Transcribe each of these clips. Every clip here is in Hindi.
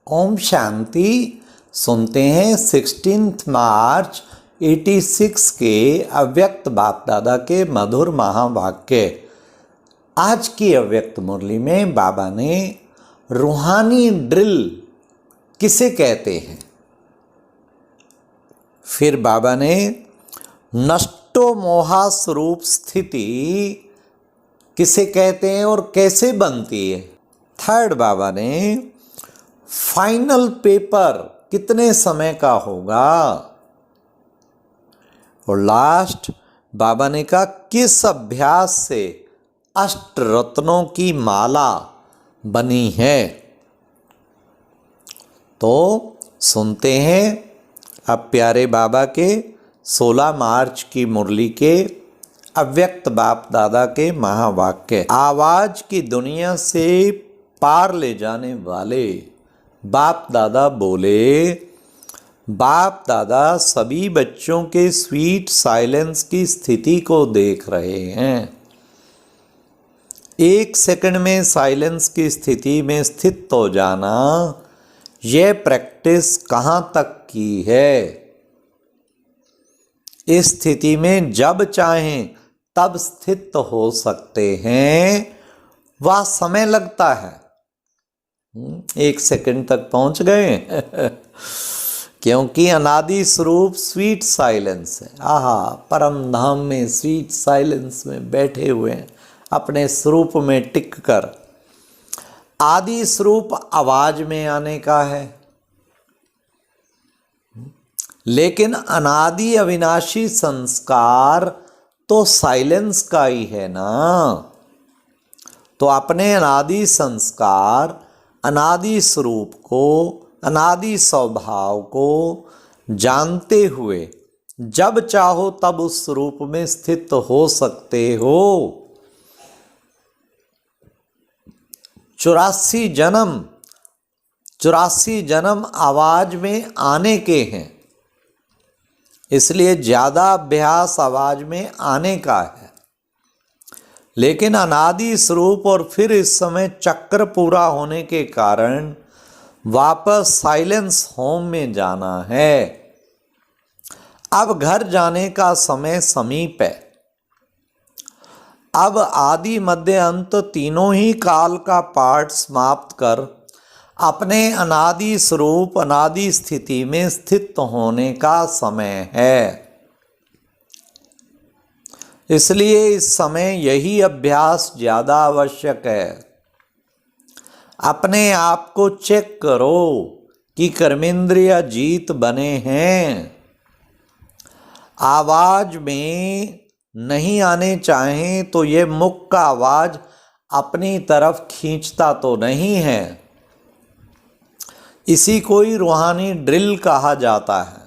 ओम शांति। सुनते हैं 16 मार्च 86 के अव्यक्त बाप दादा के मधुर महावाक्य। आज की अव्यक्त मुरली में बाबा ने रूहानी ड्रिल किसे कहते हैं, फिर बाबा ने नष्टो मोहा स्वरूप स्थिति किसे कहते हैं और कैसे बनती है। थर्ड, बाबा ने फाइनल पेपर कितने समय का होगा। और लास्ट, बाबा ने कहा किस अभ्यास से अष्ट रत्नों की माला बनी है। तो सुनते हैं अब प्यारे बाबा के 16 मार्च की मुरली के अव्यक्त बाप दादा के महावाक्य। आवाज की दुनिया से पार ले जाने वाले बाप दादा बोले, बाप दादा सभी बच्चों के स्वीट साइलेंस की स्थिति को देख रहे हैं। 1 सेकंड में साइलेंस की स्थिति में स्थित हो जाना, यह प्रैक्टिस कहाँ तक की है। इस स्थिति में जब चाहें तब स्थित हो सकते हैं, वह समय लगता है। 1 सेकंड तक पहुंच गए क्योंकि अनादि स्वरूप स्वीट साइलेंस है। आहा, परम धाम में स्वीट साइलेंस में बैठे हुए हैं, अपने स्वरूप में टिक कर। आदि स्वरूप आवाज में आने का है, लेकिन अनादि अविनाशी संस्कार तो साइलेंस का ही है ना। तो अपने अनादि संस्कार, अनादि स्वरूप को, अनादि स्वभाव को जानते हुए जब चाहो तब उस स्वरूप में स्थित हो सकते हो। 84 जन्म आवाज में आने के हैं, इसलिए ज्यादा अभ्यास आवाज में आने का है। लेकिन अनादि स्वरूप और फिर इस समय चक्र पूरा होने के कारण वापस साइलेंस होम में जाना है। अब घर जाने का समय समीप है। अब आदि मध्य अंत तीनों ही काल का पाठ समाप्त कर अपने अनादि स्वरूप अनादि स्थिति में स्थित होने का समय है। इसलिए इस समय यही अभ्यास ज़्यादा आवश्यक है। अपने आप को चेक करो कि कर्मेंद्रिय जीत बने हैं। आवाज में नहीं आने चाहें तो ये मुख का आवाज अपनी तरफ खींचता तो नहीं है। इसी को ही रूहानी ड्रिल कहा जाता है।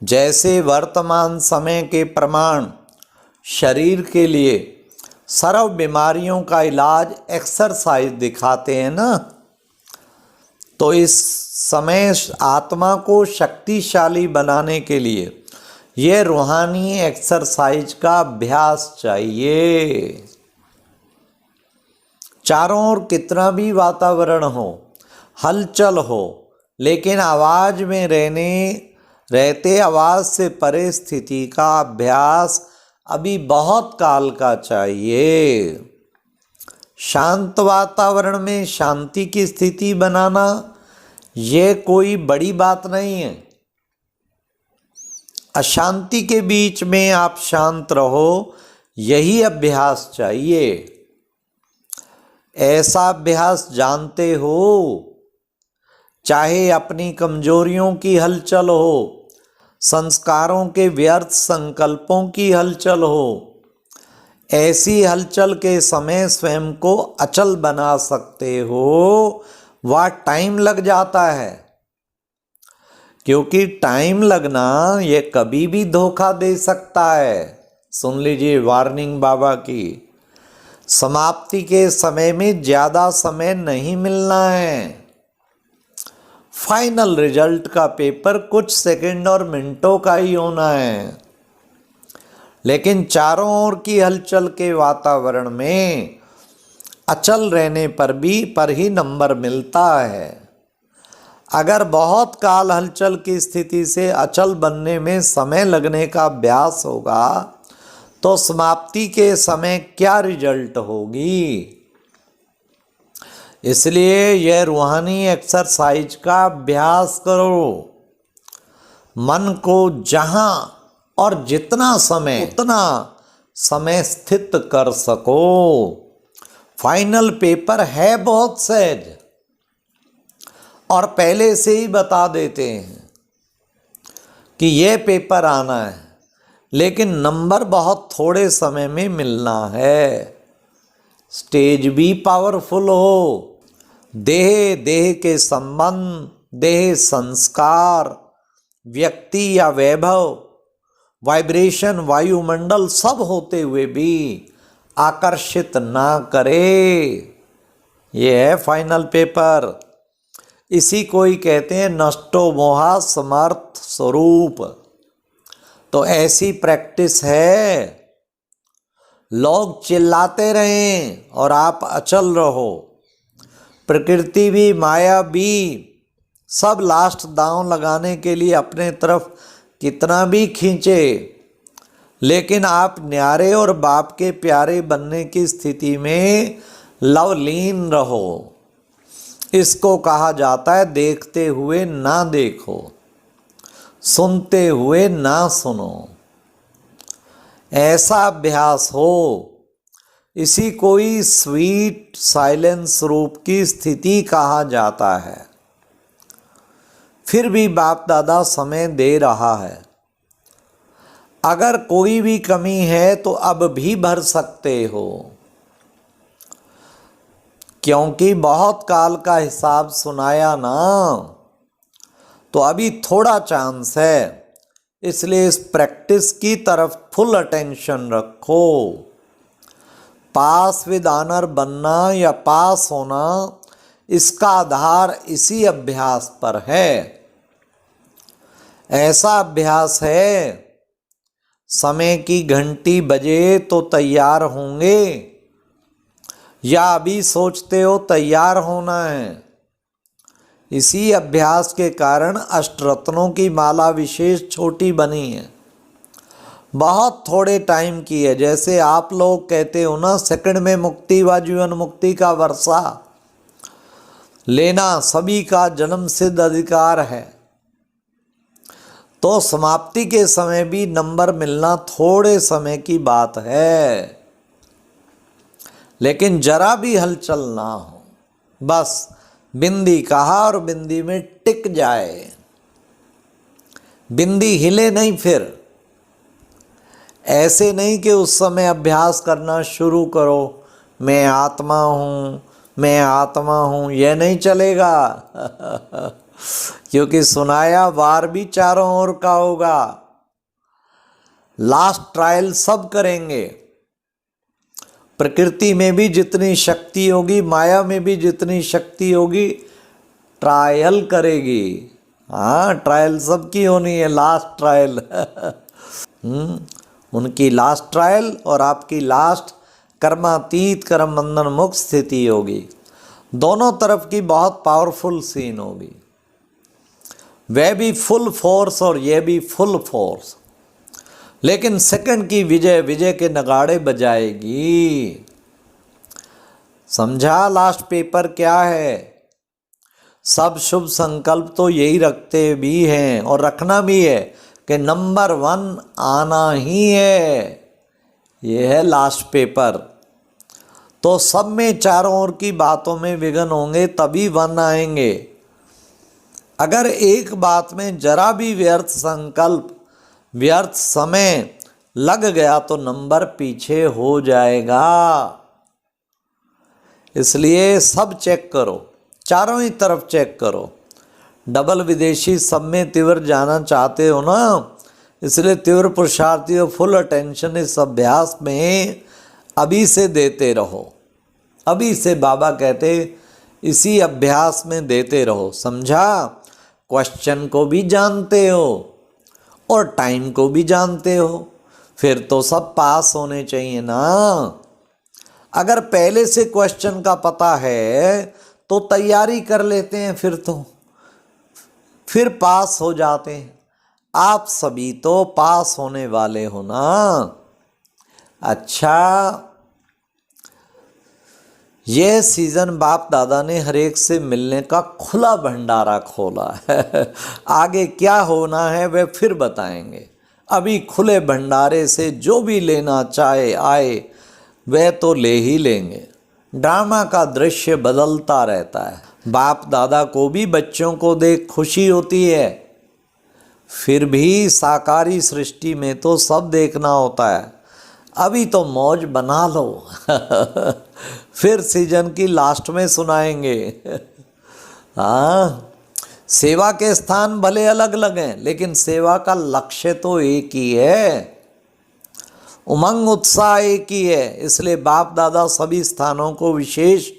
जैसे वर्तमान समय के प्रमाण शरीर के लिए सर्व बीमारियों का इलाज एक्सरसाइज दिखाते हैं ना, तो इस समय आत्मा को शक्तिशाली बनाने के लिए यह रूहानी एक्सरसाइज का अभ्यास चाहिए। चारों ओर कितना भी वातावरण हो, हलचल हो, लेकिन आवाज में रहते आवाज से परे स्थिति का अभ्यास अभी बहुत काल का चाहिए। शांत वातावरण में शांति की स्थिति बनाना यह कोई बड़ी बात नहीं है। अशांति के बीच में आप शांत रहो, यही अभ्यास चाहिए। ऐसा अभ्यास जानते हो, चाहे अपनी कमजोरियों की हलचल हो, संस्कारों के व्यर्थ संकल्पों की हलचल हो, ऐसी हलचल के समय स्वयं को अचल बना सकते हो। वह टाइम लग जाता है, क्योंकि टाइम लगना ये कभी भी धोखा दे सकता है। सुन लीजिए वार्निंग बाबा की। समाप्ति के समय में ज्यादा समय नहीं मिलना है। फाइनल रिजल्ट का पेपर कुछ सेकंड और मिनटों का ही होना है। लेकिन चारों ओर की हलचल के वातावरण में अचल रहने पर ही नंबर मिलता है। अगर बहुत काल हलचल की स्थिति से अचल बनने में समय लगने का अभ्यास होगा तो समाप्ति के समय क्या रिजल्ट होगी। इसलिए यह रूहानी एक्सरसाइज का अभ्यास करो। मन को जहां और जितना समय उतना समय स्थित कर सको। फाइनल पेपर है बहुत सहज और पहले से ही बता देते हैं कि यह पेपर आना है, लेकिन नंबर बहुत थोड़े समय में मिलना है। स्टेज भी पावरफुल हो, देह के संबंध, देह संस्कार, व्यक्ति या वैभव, वाइब्रेशन, वायुमंडल सब होते हुए भी आकर्षित ना करे। ये है फाइनल पेपर। इसी को ही कहते हैं नष्टो मोहा समर्थ स्वरूप। तो ऐसी प्रैक्टिस है। लोग चिल्लाते रहें और आप अचल रहो। प्रकृति भी, माया भी, सब लास्ट दांव लगाने के लिए अपने तरफ कितना भी खींचे, लेकिन आप न्यारे और बाप के प्यारे बनने की स्थिति में लवलीन रहो। इसको कहा जाता है देखते हुए ना देखो, सुनते हुए ना सुनो। ऐसा अभ्यास हो, इसी को ही स्वीट साइलेंस रूप की स्थिति कहा जाता है। फिर भी बाप दादा समय दे रहा है। अगर कोई भी कमी है तो अब भी भर सकते हो, क्योंकि बहुत काल का हिसाब सुनाया ना, तो अभी थोड़ा चांस है। इसलिए इस प्रैक्टिस की तरफ फुल अटेंशन रखो। पास विद ऑनर बनना या पास होना, इसका आधार इसी अभ्यास पर है। ऐसा अभ्यास है, समय की घंटी बजे तो तैयार होंगे, या अभी सोचते हो तैयार होना है। इसी अभ्यास के कारण अष्टरत्नों की माला विशेष छोटी बनी है, बहुत थोड़े टाइम की है। जैसे आप लोग कहते हो ना, सेकंड में मुक्ति व जीवन मुक्ति का वर्षा लेना सभी का जन्म सिद्ध अधिकार है, तो समाप्ति के समय भी नंबर मिलना थोड़े समय की बात है। लेकिन जरा भी हलचल ना हो, बस बिंदी कहा और बिंदी में टिक जाए, बिंदी हिले नहीं। फिर ऐसे नहीं कि उस समय अभ्यास करना शुरू करो, मैं आत्मा हूँ, मैं आत्मा हूँ, यह नहीं चलेगा। क्योंकि सुनाया वार भी चारों ओर का होगा। लास्ट ट्रायल सब करेंगे। प्रकृति में भी जितनी शक्ति होगी, माया में भी जितनी शक्ति होगी, ट्रायल करेगी। हाँ, ट्रायल सबकी होनी है, लास्ट ट्रायल। उनकी लास्ट ट्रायल और आपकी लास्ट कर्मातीत कर्म बंधन मुक्त स्थिति होगी। दोनों तरफ की बहुत पावरफुल सीन होगी। वह भी फुल फोर्स और यह भी फुल फोर्स, लेकिन सेकंड की विजय विजय के नगाड़े बजाएगी। समझा लास्ट पेपर क्या है? सब शुभ संकल्प तो यही रखते भी हैं और रखना भी है कि नंबर 1 आना ही है। यह है लास्ट पेपर। तो सब में चारों ओर की बातों में विघ्न होंगे तभी 1 आएंगे। अगर एक बात में जरा भी व्यर्थ संकल्प, व्यर्थ समय लग गया तो नंबर पीछे हो जाएगा। इसलिए सब चेक करो, चारों ही तरफ चेक करो। डबल विदेशी सब में तीव्र जाना चाहते हो ना, इसलिए तीव्र पुरुषार्थी और फुल अटेंशन इस अभ्यास में अभी से देते रहो। अभी से बाबा कहते इसी अभ्यास में देते रहो। समझा? क्वेश्चन को भी जानते हो और टाइम को भी जानते हो, फिर तो सब पास होने चाहिए ना। अगर पहले से क्वेश्चन का पता है तो तैयारी कर लेते हैं, फिर पास हो जाते हैं। आप सभी तो पास होने वाले हो ना। अच्छा, यह सीजन बाप दादा ने हर एक से मिलने का खुला भंडारा खोला है। आगे क्या होना है वह फिर बताएंगे। अभी खुले भंडारे से जो भी लेना चाहे आए, वह तो ले ही लेंगे। ड्रामा का दृश्य बदलता रहता है। बाप दादा को भी बच्चों को देख खुशी होती है, फिर भी साकारी सृष्टि में तो सब देखना होता है। अभी तो मौज बना लो। फिर सीजन की लास्ट में सुनाएंगे। हाँ, सेवा के स्थान भले अलग अलग हैं, लेकिन सेवा का लक्ष्य तो एक ही है, उमंग उत्साह एक ही है। इसलिए बाप दादा सभी स्थानों को विशेष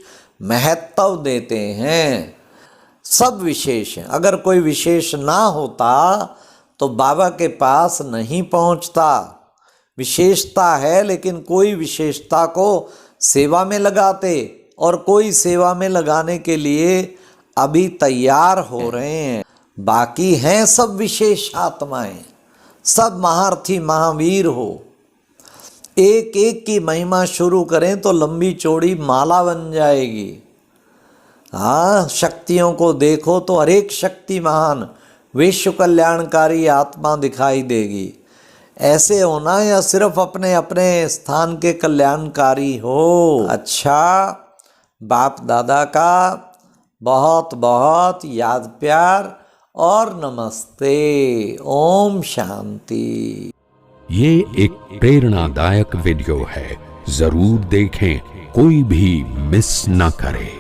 महत्व देते हैं। सब विशेष हैं। अगर कोई विशेष ना होता तो बाबा के पास नहीं पहुंचता। विशेषता है, लेकिन कोई विशेषता को सेवा में लगाते और कोई सेवा में लगाने के लिए अभी तैयार हो रहे हैं। बाकी हैं सब विशेष आत्माएं, सब महारथी महावीर हो। एक एक की महिमा शुरू करें तो लंबी चौड़ी माला बन जाएगी। हाँ, शक्तियों को देखो तो हर एक शक्ति महान विश्व कल्याणकारी आत्मा दिखाई देगी। ऐसे होना या सिर्फ अपने अपने स्थान के कल्याणकारी हो। अच्छा, बाप दादा का बहुत बहुत याद प्यार और नमस्ते। ओम शांति। ये एक प्रेरणादायक वीडियो है, जरूर देखें, कोई भी मिस न करे।